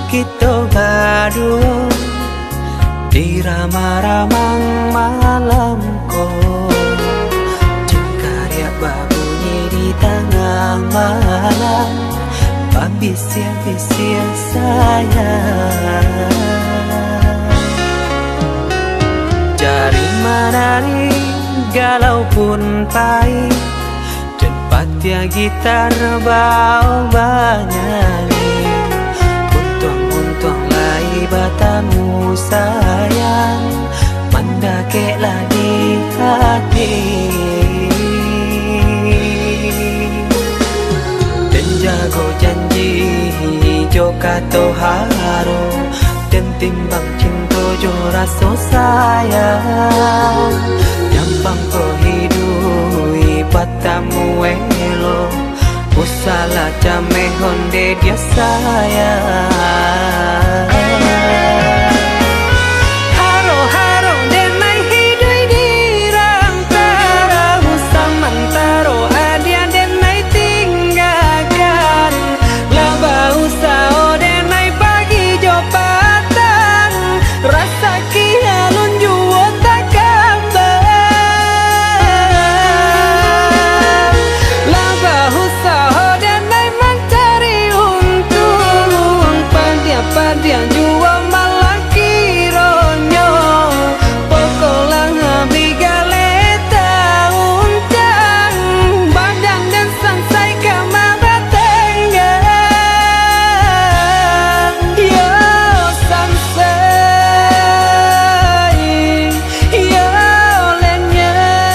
kita berdua di ramang-ramang malam ko, cengkarya berbunyi di tengah malam, bisir-bisir sayang. Jari menari galau pun pahit, tempat ya gitar bau banyali, untung lai batamu sayang, mendakeklah di hati. Dan jago janji joka to haro, dan timbang cinta jo rasa sayang, gampang ko hidui patamu elo, usala jame honde dia sayang. Haro-haro denai hidui di rantara, usamantaro adia denai tinggalkan, laba usao denai pagi jo patang, rasa kialun juo tak kabar, laba usao denai mencari untung, padia juo malah kironyo, pokolang bigaleta uncang, badan dan sansai kamara tengah, yo sansai, yo lenyai,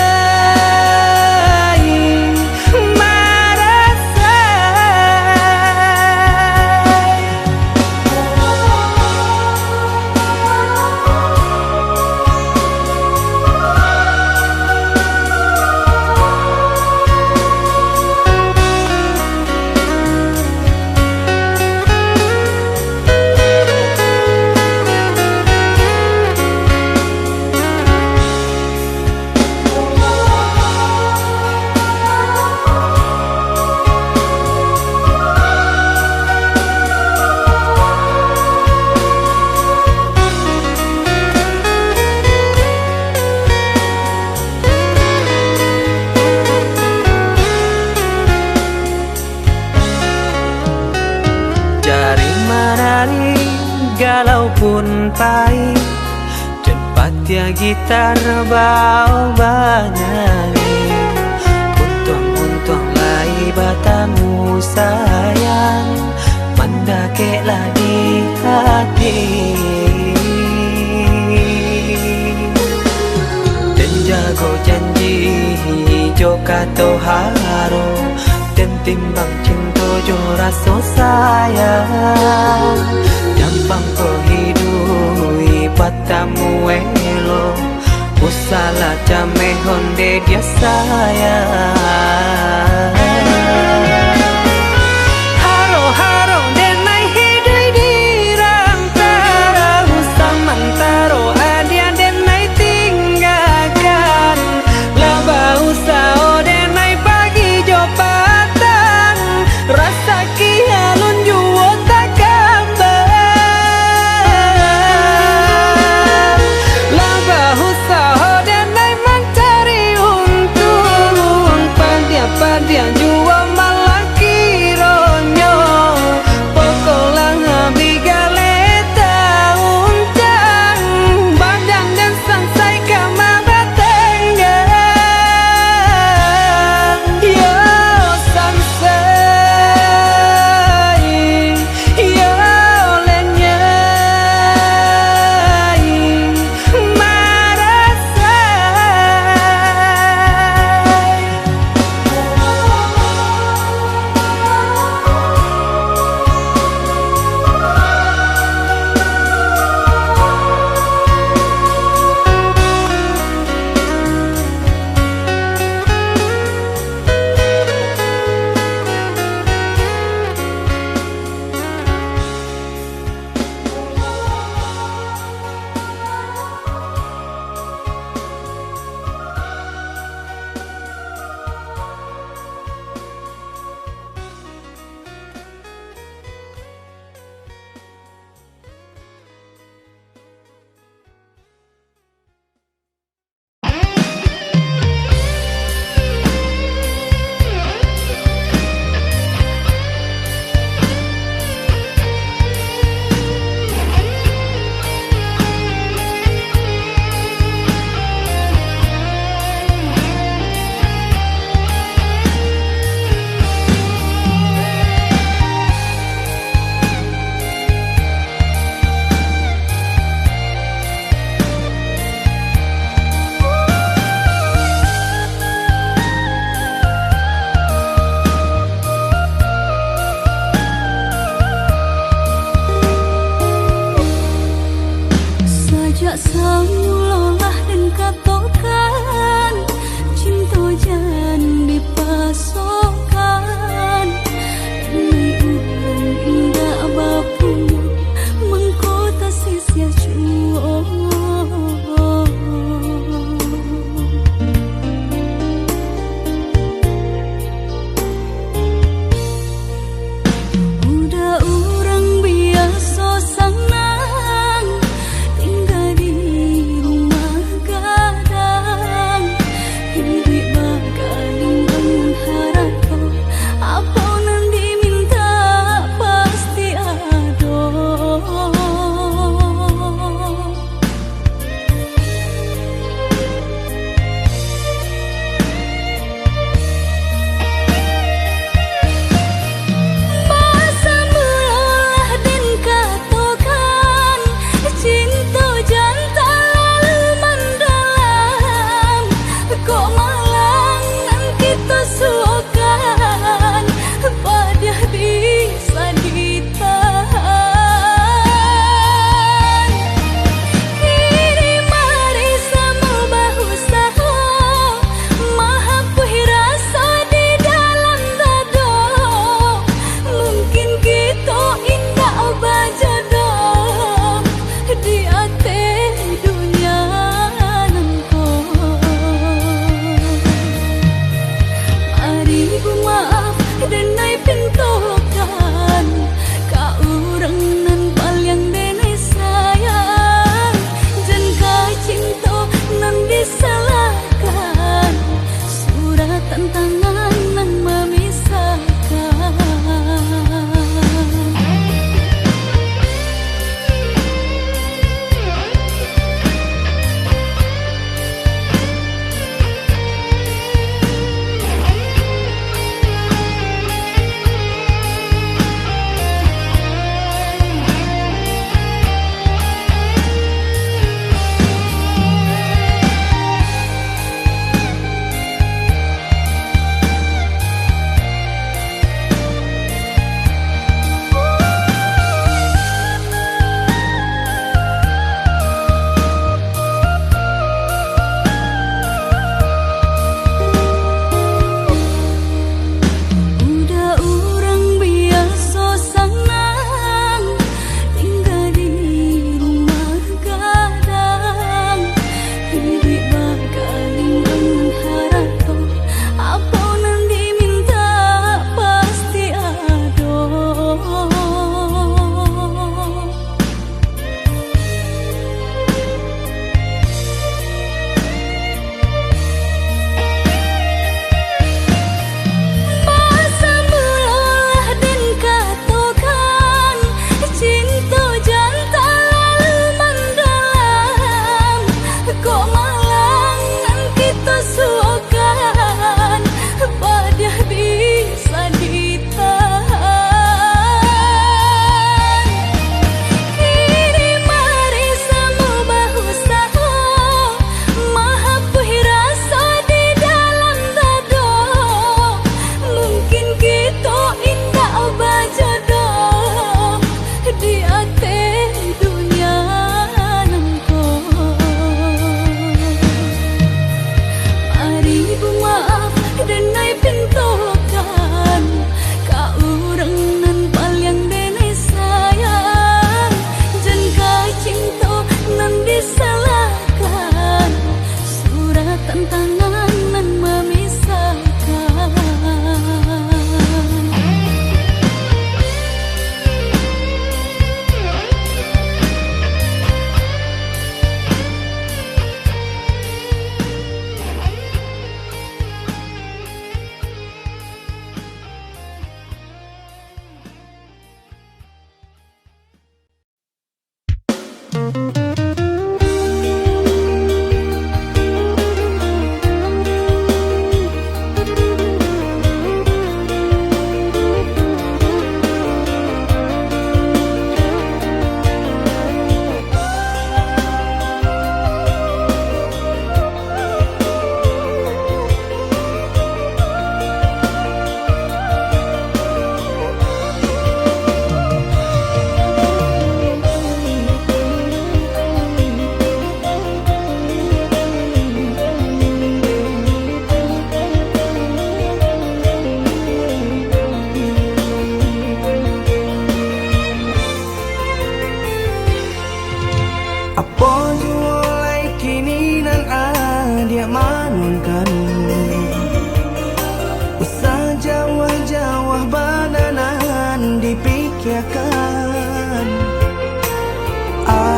marasai. Jari menari galau pun pahit, tempat ya gitar bau banyali, untung lai batamu sayang, mendakeklah di hati. Dan jago janji joka to haro, dan timbang cinta jo rasa sayang, gampang ko hidui patamu elo, usala jame honde dia sayang. Haro-haro denai hidui di rantara, usamantaro adia denai tinggalkan, laba usao denai pagi jo patang, rasa kialun juo tak kabar, laba usao denai mencari untung, padia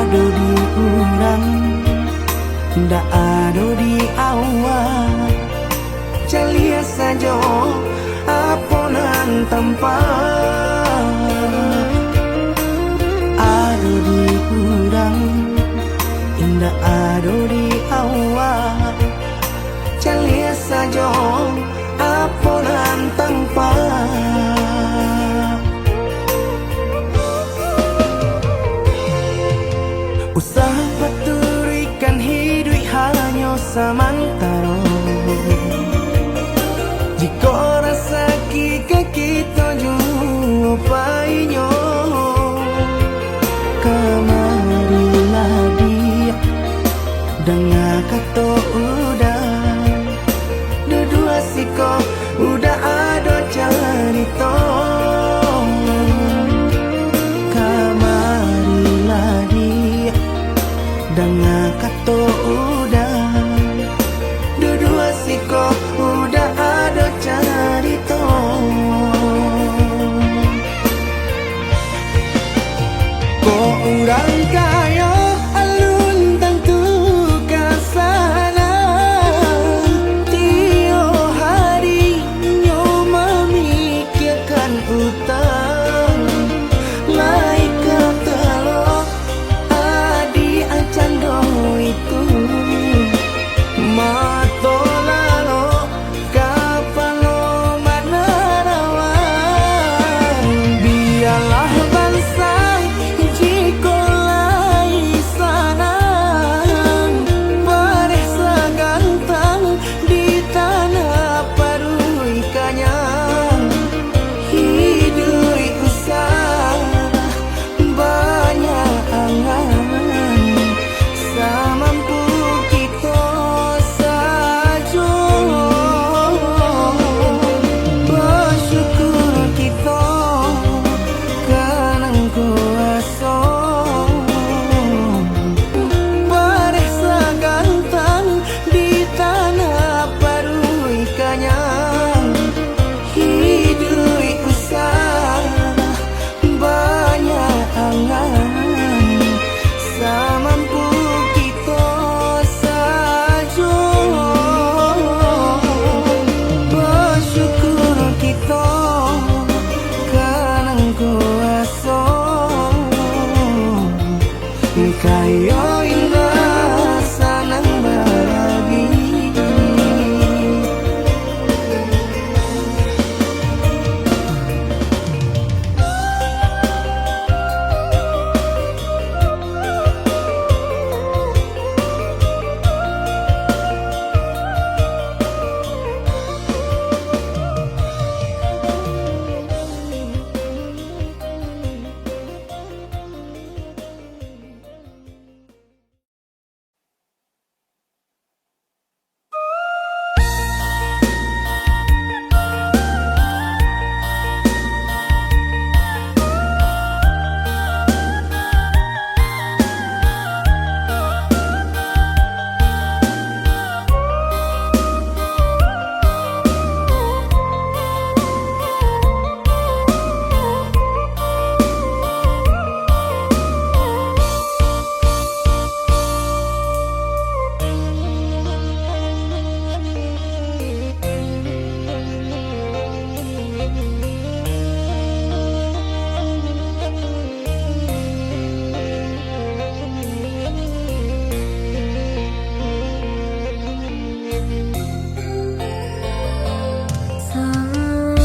ado di urang, ndak ado di awak. Celia saja aponan tempat, ado di urang, ndak ado di awak. Celia saja aponan tempat. Usaha paturikan hidup hanya samantara. Jika rasa kita jumpai-nya, kamarilah dia dengar kata udah. Dua siko udah ada cerita. Kamarilah dia dengar kata udah. Dua siko udah ada cerita. Kok orang kaya alun tentu kasana. Tiap hari nyo memikirkan utang. Lai kata lo adi acando itu. Mato lalo kapalo manarawan. Biarlah bangsa jiko lai sanang. Paresa gantang di tanah parui kanyang. Hidup usah banyak angan. Samampu kita saja. Bersyukur kita kanang kuasa. Paresa gantang di tanah parui kanyang. Hidup usah banyak angan. Samampu kita saja. Bersyukur kita kanang kuasa. Kaya indah sanang bagi.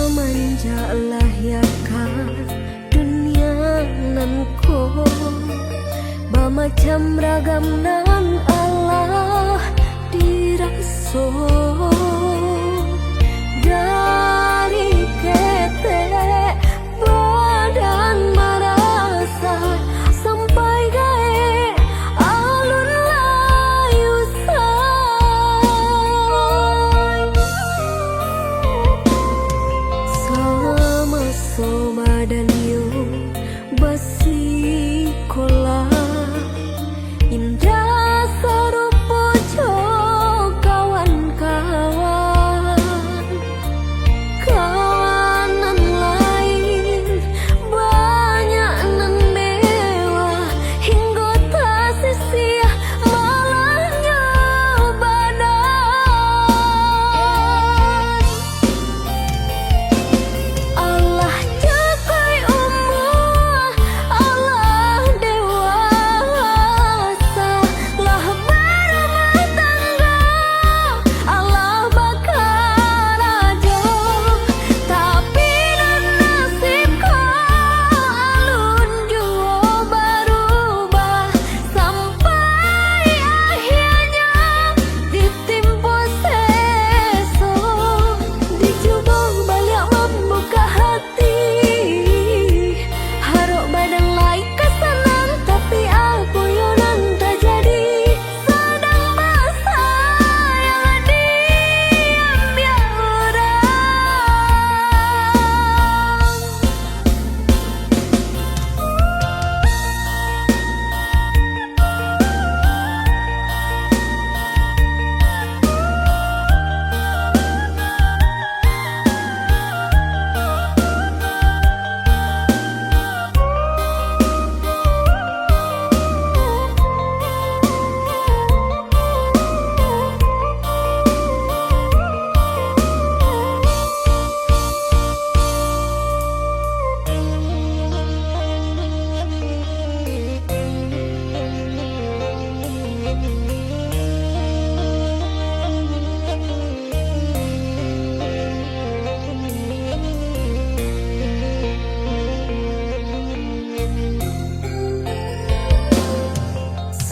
Samanjaklah ya kan dunia nan ko bamacam ragam nan Allah diraso dari kete badan merasa sampai gae alun layu sama dan yuk basi kola indah sarupo kawan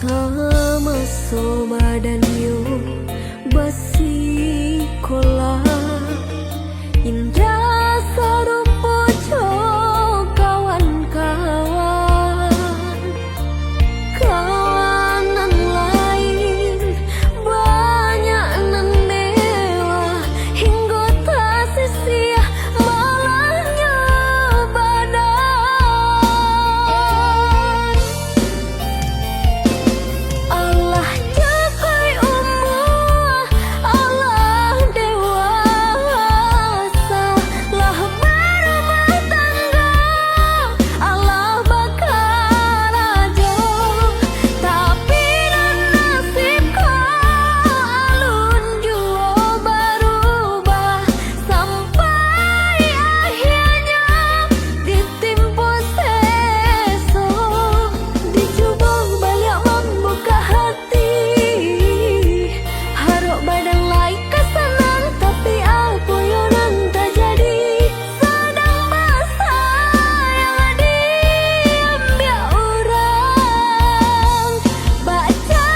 sama somadan yo basikola indah sarupo kawan-kawan kawanan lain banyak nan dewa hingga tak sia malahnya badan Allah jagai umur Allah dewasa lah berumah tangga Allah bakal aja tapi nasib alun jua berubah sampai akhirnya ditimpa seso dicoba balik membuka hati harap badan lain kesenang tapi apa yang tak jadi sedang masa yang diambil orang baca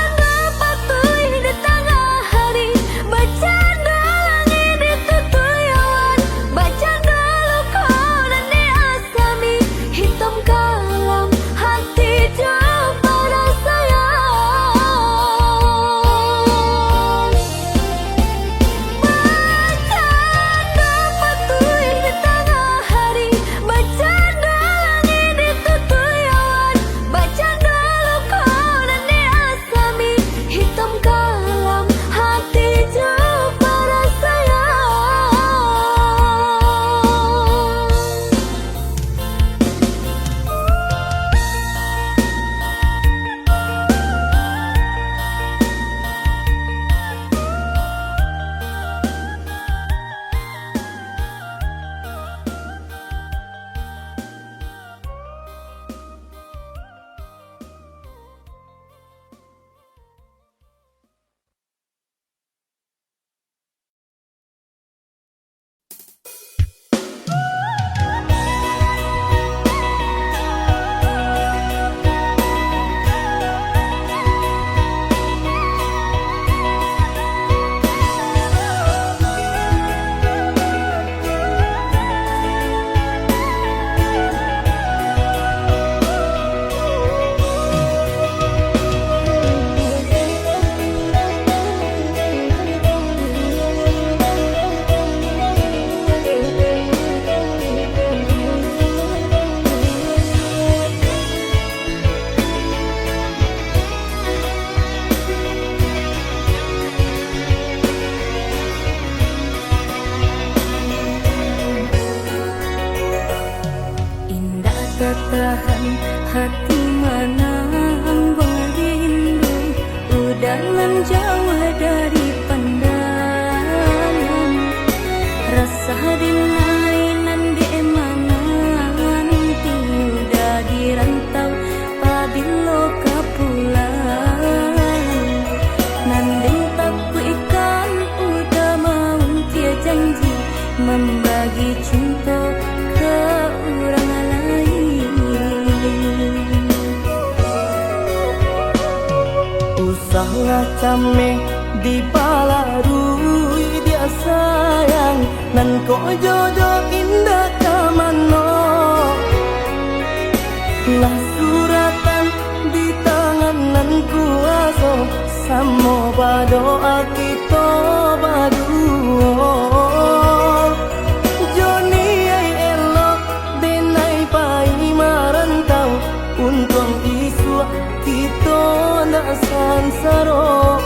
patui di tengah hari baca langit ditutuyawan baca luka dan diasami hitam kalam hati pada sayang baca patui di tengah hari baca langit ditutuyawan baca luka dan diasami hitam kalam hati pada sayang indah tertahan hati mana berindu udahan jauh dari pandangan rasa dinainan di emanan tiudah di rantau pabilo kapulan nanding tapu ikan udah mau dia janji membagi cinta ke orang lain usahlah cameh di balarui dia sayang nan ko jodoh indah kamano lah suratan di tangan nan kuasa samo badoa kita baduo Joni ay elok denai pai marantau untung isu kita nak sansaro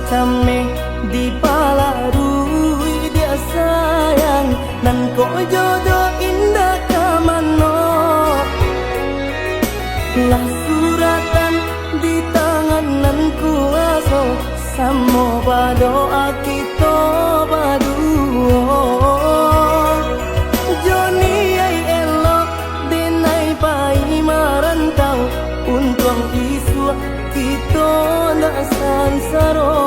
Came di palarui dia sayang nan ko jodoh indah kamano. Lah suratan di tangan nan kuaso samo padoa kita baduo. Joni ay elok dinay pai marantau untung isu kita na sansaro.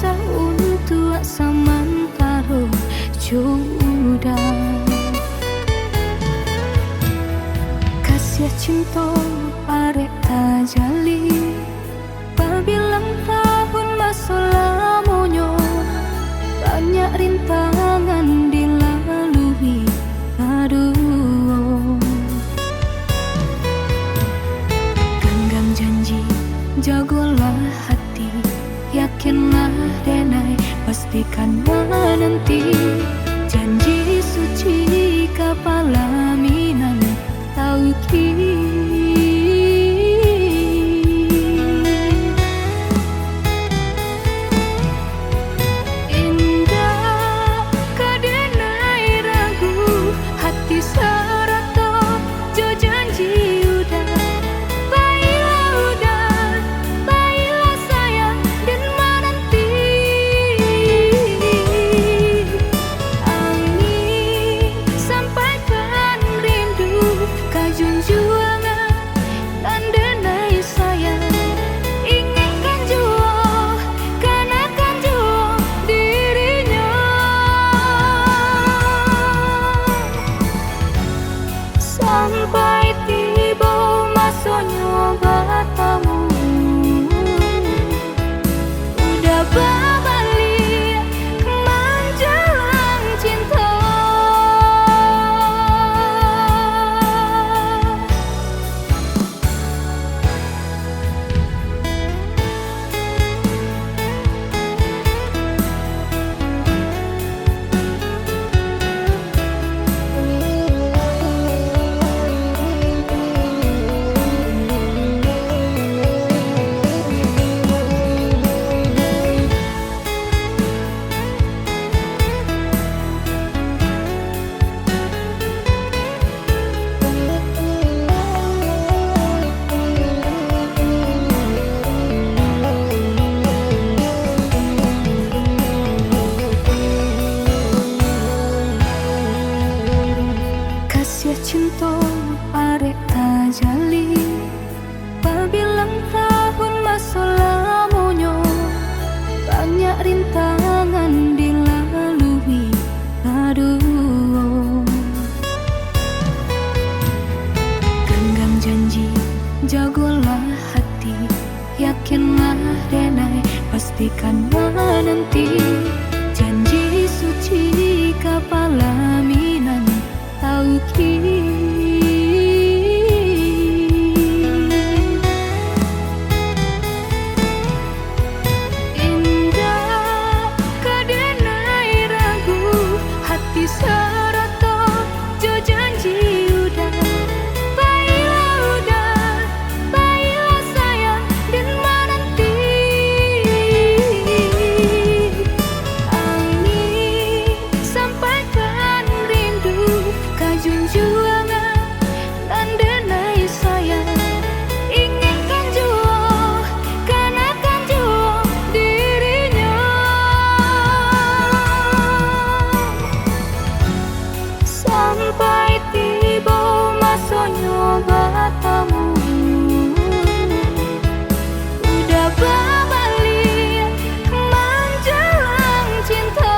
rasa untuk samantara jodoh. Kasih cinta arek tajali, pabilang tahun masa lamonyo, banyak rintangan dilalui. Aduh, genggam janji, jagolah hati, yakinlah denai, pastikan menanti. Janji suci kepala minan tauki. Sampai tiba masanya batamu, udah berbalik menjelang cinta. Cinta arek tajali, pabilang tahun masa lamonyo, banyak rintangan dilalui. Aduh, genggam janji, jagolah hati, yakinlah denai, pastikan menanti. Janji suci kepala minan tauki. Indah kadenai ragu, hati serata jo janji udah. Baiklah udah, baiklah sayang dan menanti. Angin sampaikan rindu, junjungan dan denai sayang, inginkan jua, kanakan jua dirinya. Sampai tiba masanya batamu, udah berbalik menjelang cinta.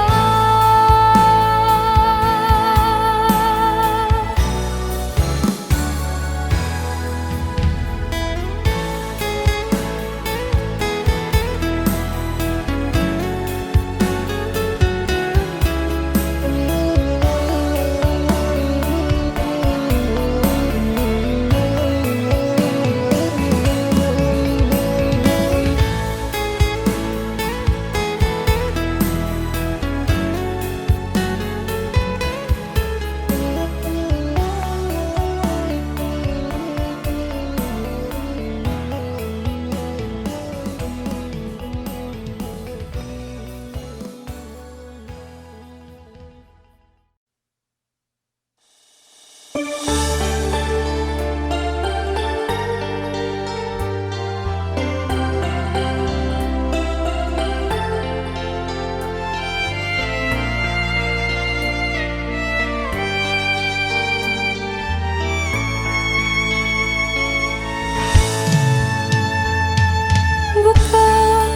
Bukan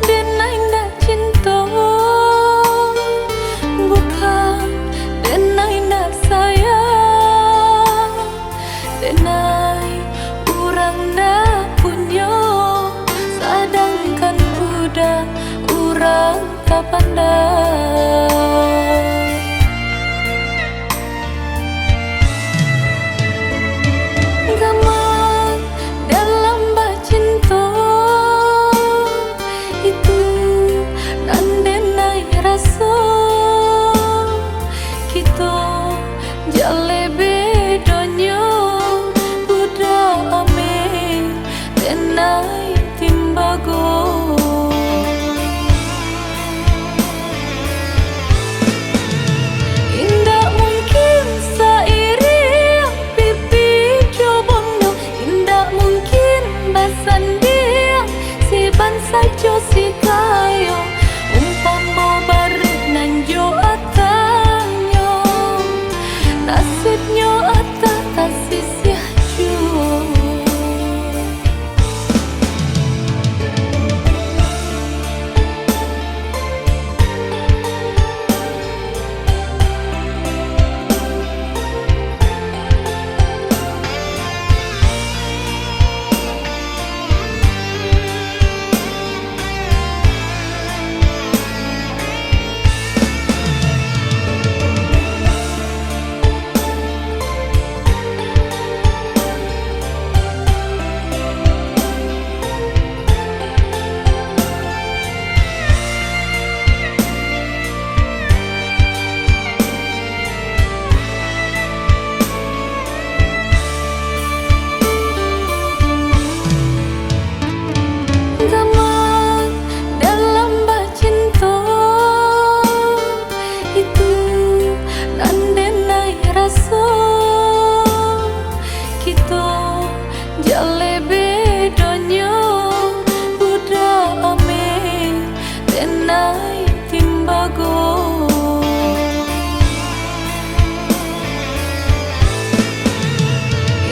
dena indah cinta. pandang. Gamang dalam cinta itu nandenai rasa kita jale bedonyo budak ame denai timbago. Indah mungkin sairi pipi jobondo, indah mungkin basandia si bansa jo si kayo umpama bareng nanjo atanyo nasibnyo ata kasih siaju. Gamang dalam cinta itu nandenai rasa kita jale bedonyo budak ame denai timbago.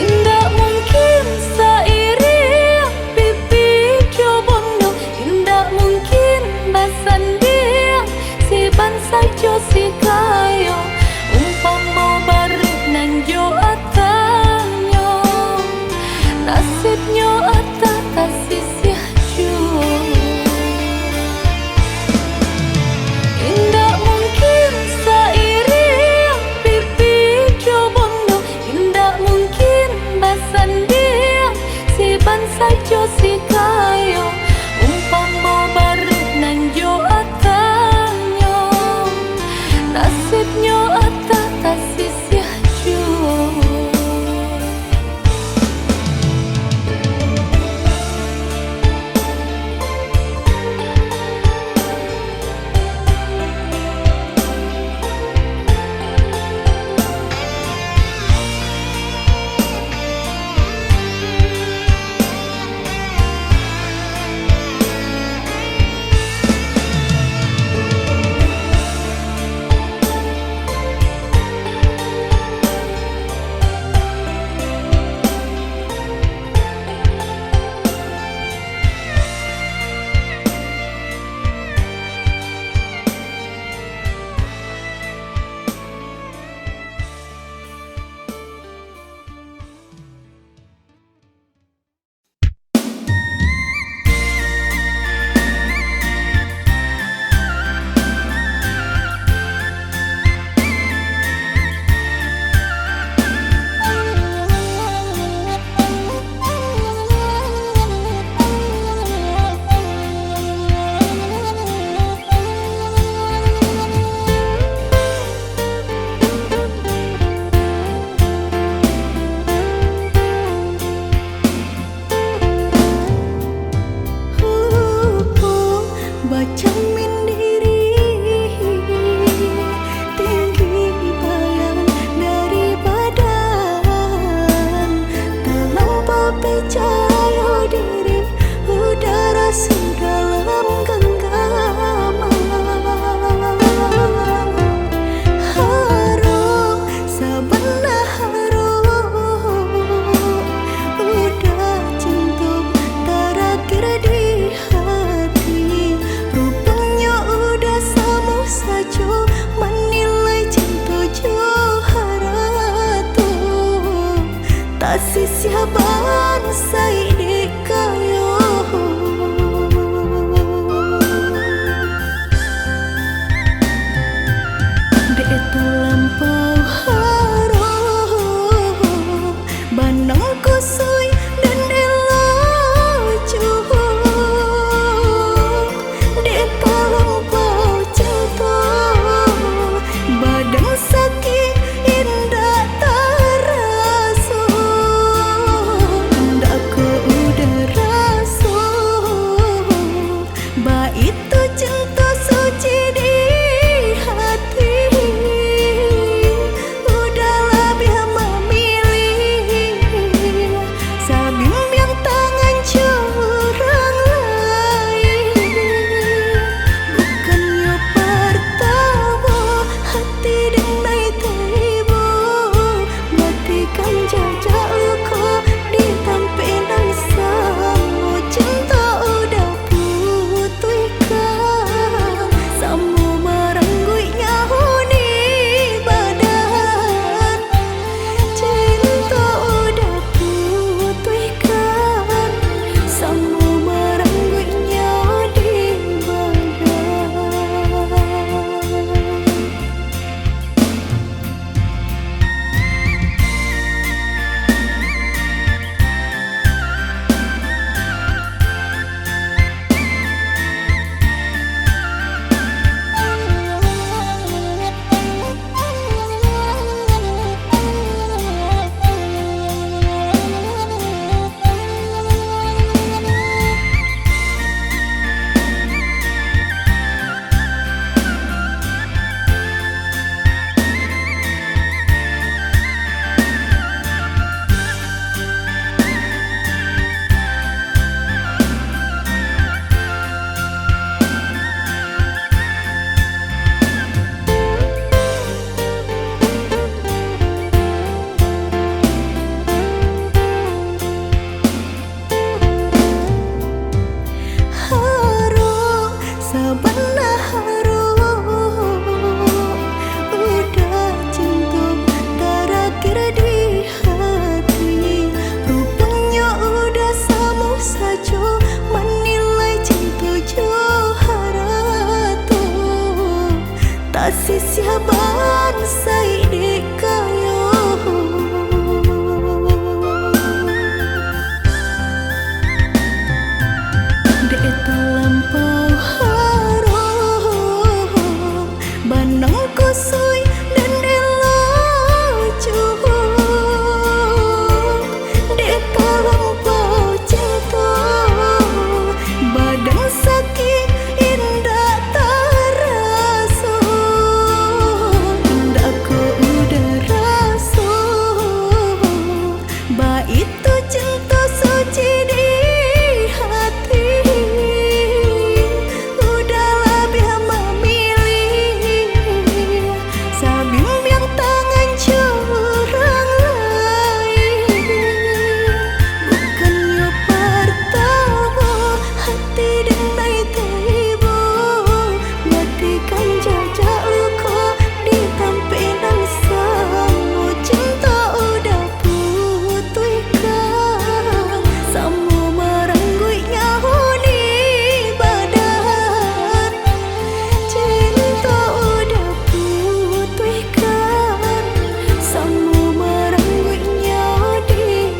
Indah mungkin sairi pipi jobondo, indah mungkin basandia si bansa jo si kayo umpama bareng nanjo atanyo nasibnyo ata kasih siaju. Indah mungkin sairi pipi jobondo, indah mungkin basandia si bansa jo si kayo umpama bareng nanjo atanyo nasib kasih siaban sai di kayo. Dek terlampau harum banang kusui dan elo cuhur. Dek terlampau cinta badan sakit indah terasa. Indah ku udah rasa ba itu cinta suci di hati. Udahlah biar memilih sabimbing tangan curang lain. Bukannya pertama hati denai tiba matikan jajak luka di tampilan samu. Cinta udah putihkan samu merenggui nyahu di badan. Cinta udah putihkan samu merenggui nyahu di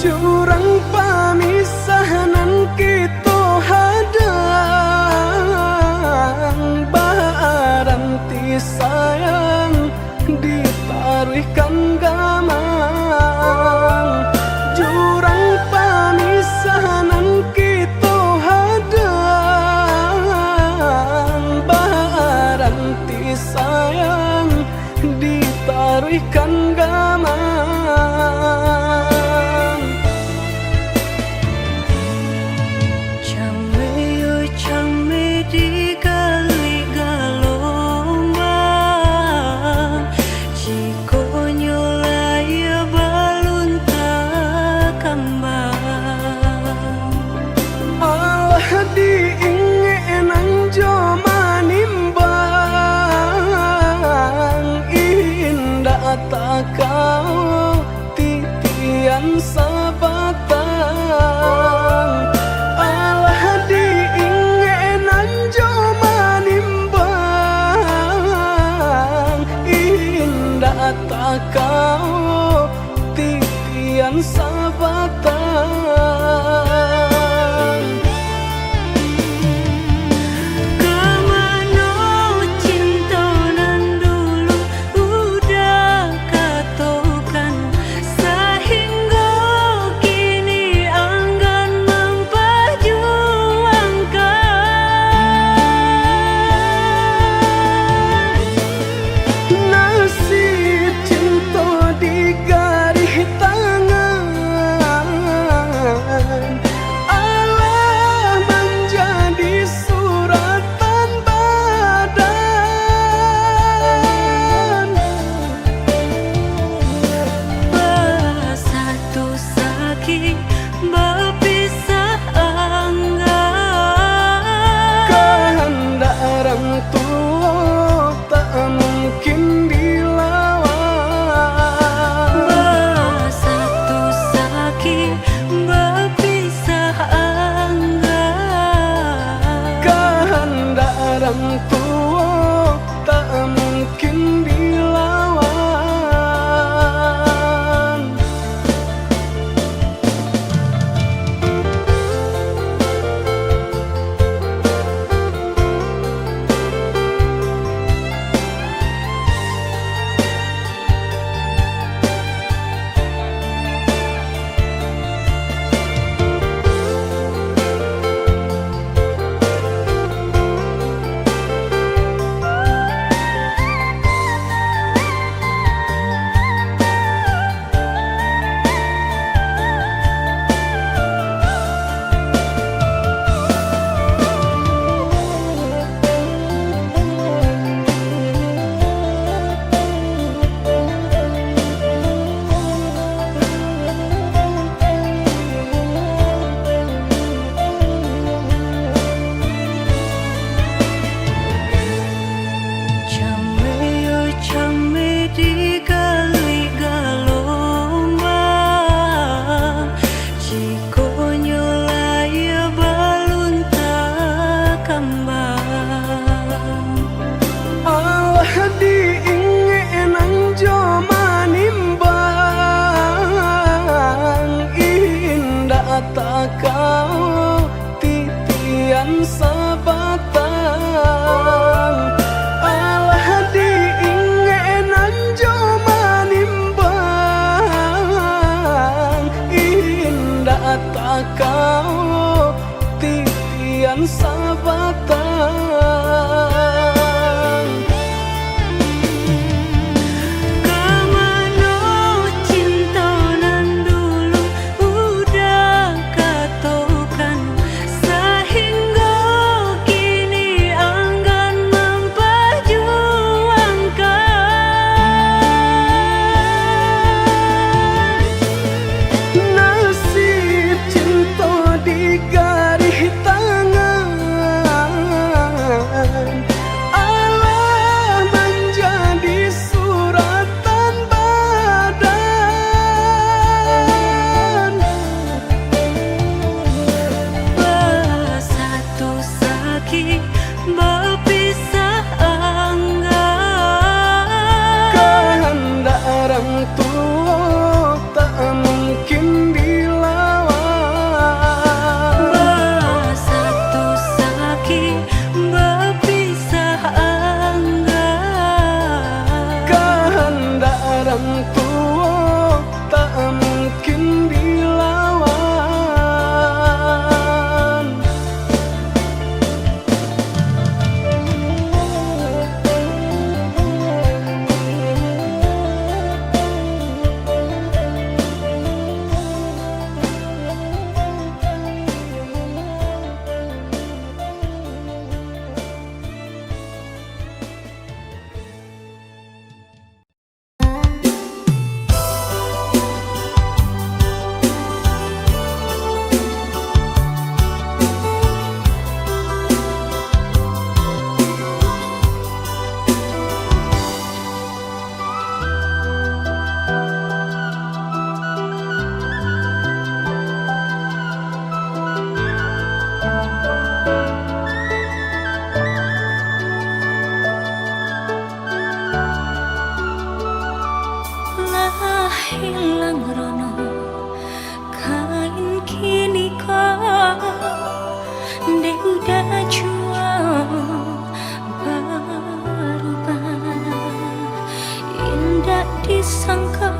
jurang pamisahan kita hadang baranti sayang ditaruhkan gamang. Jurang pamisahan kita hadang baranti sayang ditaruhkan gamang. Kau titian sabatang alah diingenan joma nimbang. Indah tak kau titian sabatang. Nasib cinta di garis tangan titian sabatang alah diingenan joma nimbang indah tak kau titian sabatang hilang rono kain kini kau dek udah jual berubah indah disangka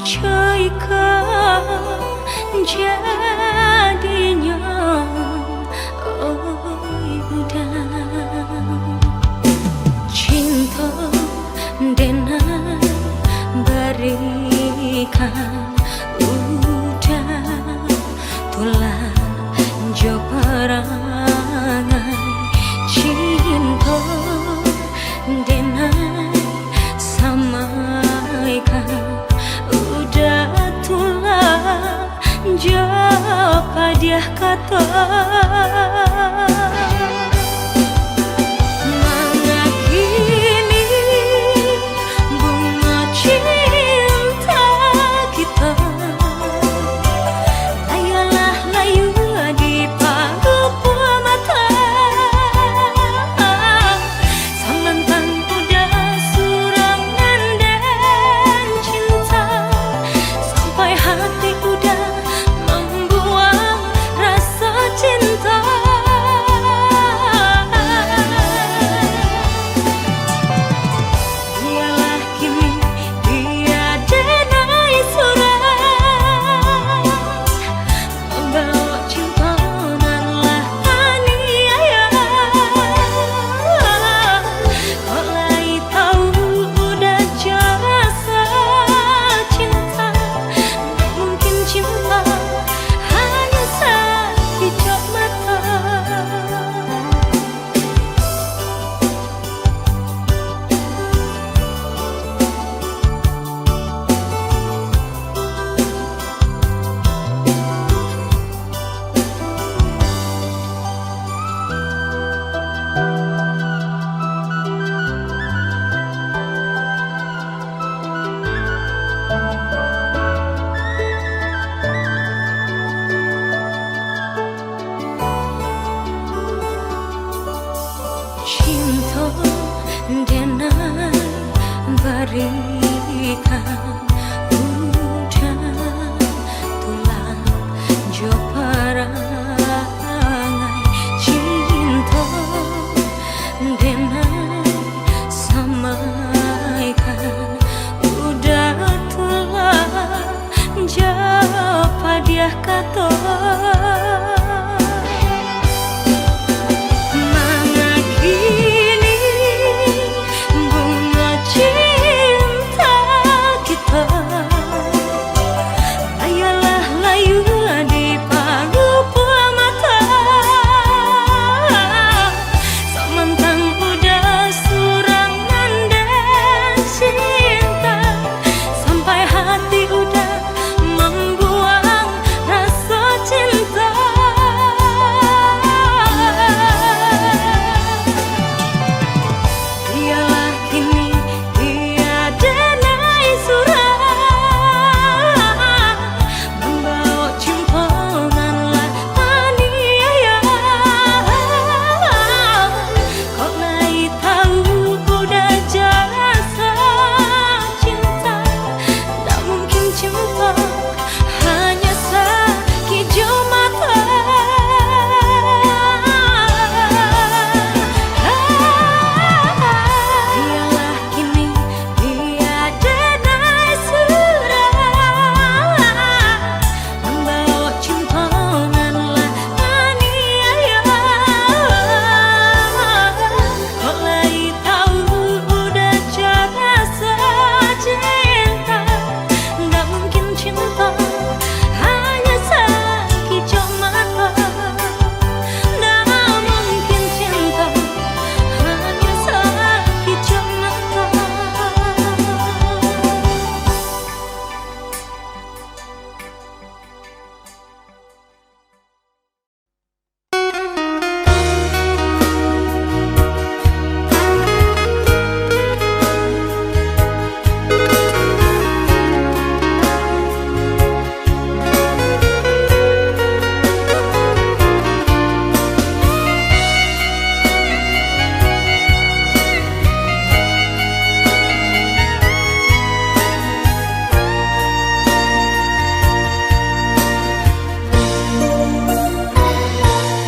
coy kau jadinya oh udah cinta denai berikan udah tulah jo perangai cinta denai samaikan udah tulah jo padiah kata Hati udah membuang rasa cinta.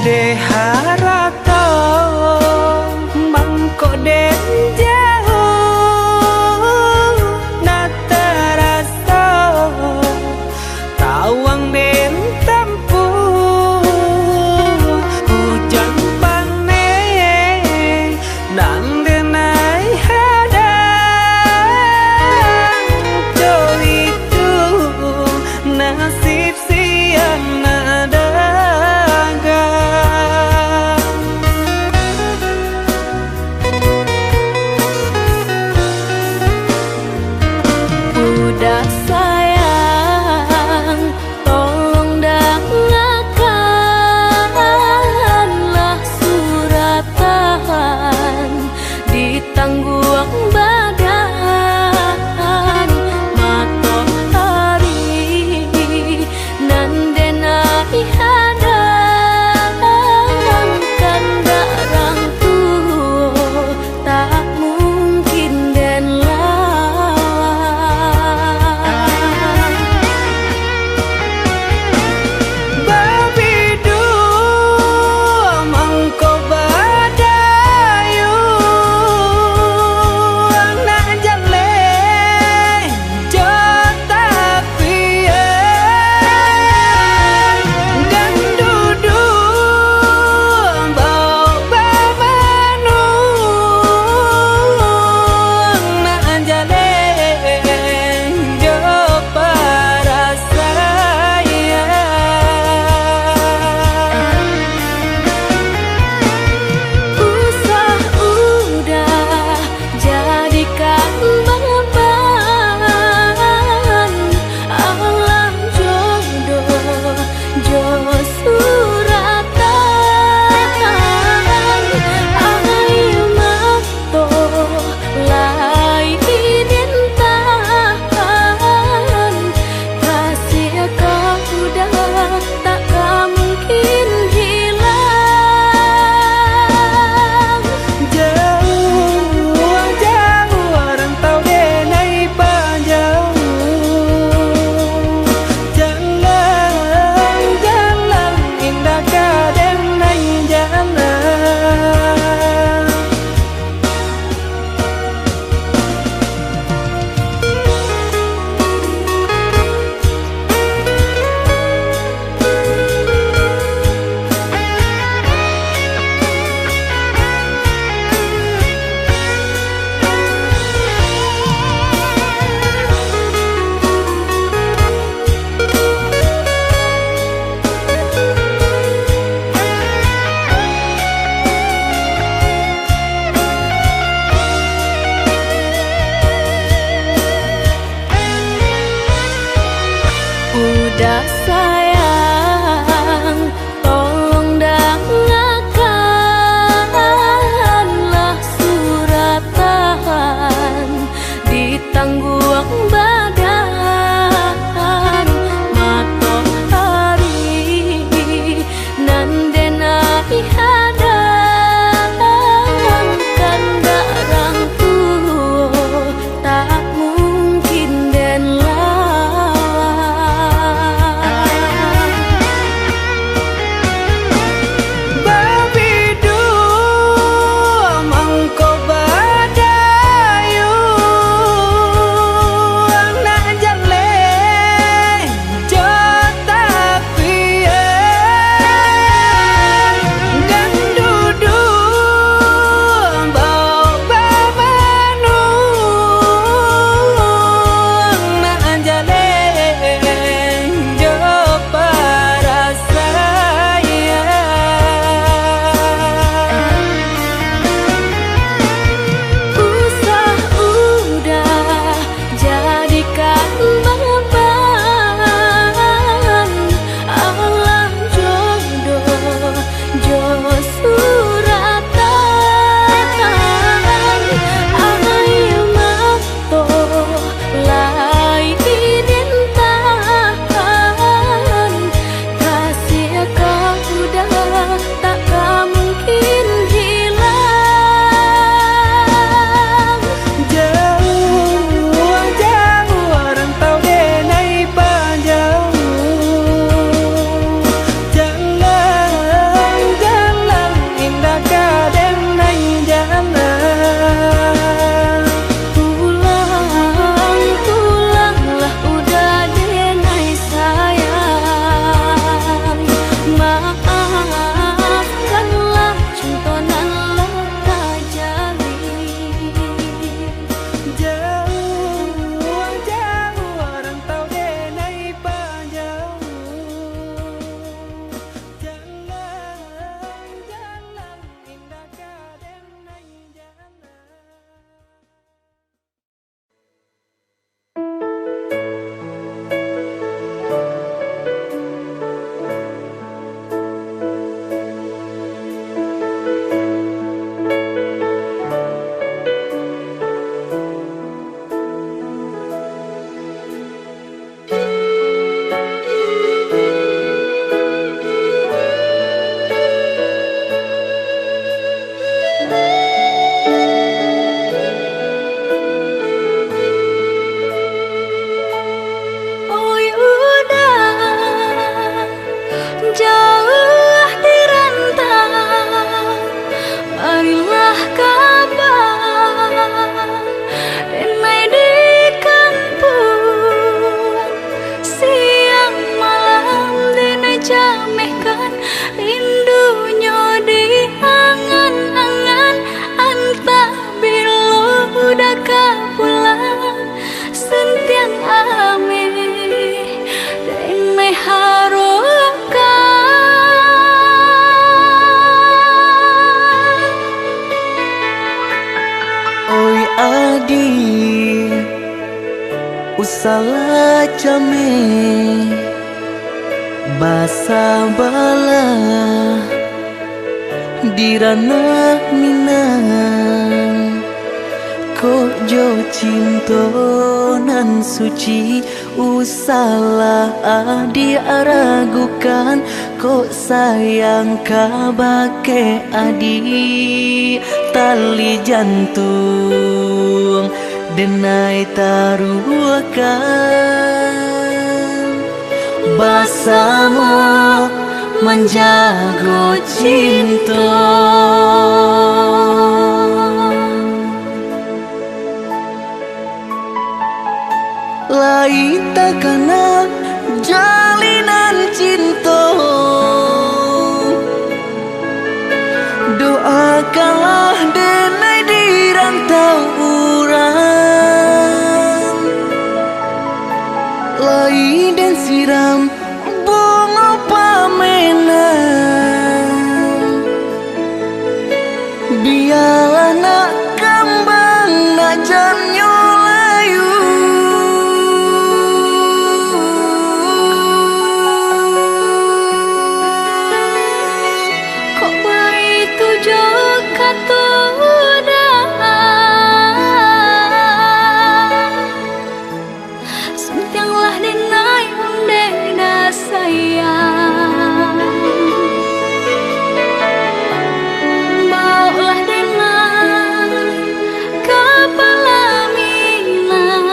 de harato mangko den jauh na terasa tawang den tempuh hujan panen nang denai hadang jo itu nasib siang nadaga maafkanlah contonan luka jali. Jauh jauh rantau denai panjang, jalan jalan indah kadenai jalan. Oi udah jauh di rantau, marilah kabar denai di kampung. Siang malam denai jamehkan rindunya di angan-angan. Antah bila udah pulang sentiang ame denai harukan. Oi adi usala came basa bala dirana minang ko jo cinto nan suci usala adi aragukan ko sayang kabake adi tali jantung denai taruhkan bersama menjaga cinta. Lai takana jalinan cinta, doakanlah denai di rantau urang. Lai dan siram bunga pamenang, biarlah nak kembang nak jamnya layu. Kok begitu juga sentianglah denai unde da sayang. Baulah denai kepala minang,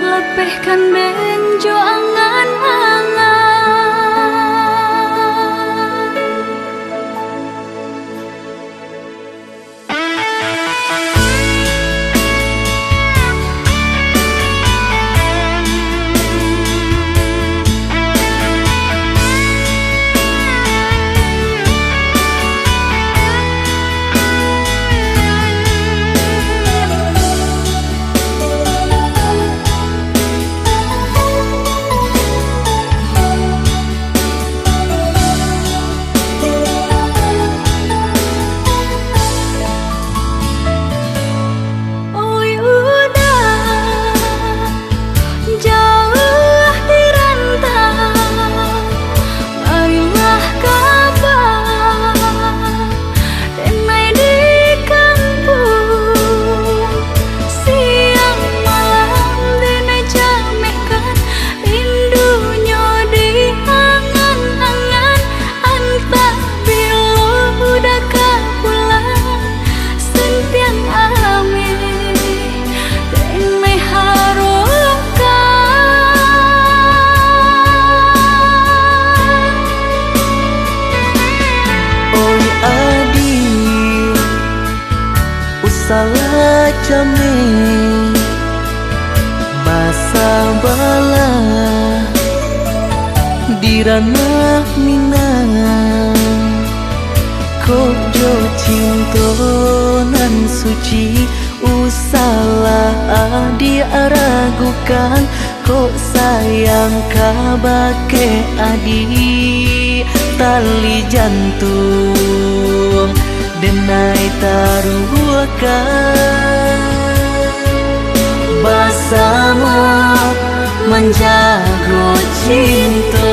lepehkan benjo angan-angan. Oi udah jauh di rantau, marilah kabar denai di kampung. Siang malam denai jamehkan rindunya di angan-angan. Antah bila udah pulang sentiang ame denai harukan. Oi adi usala came basa bala Karena minang kok jo cinta nan suci usalah adi ragukan kok sayang kabake adi tali jantung denai taruhkan bersama menjaga cinta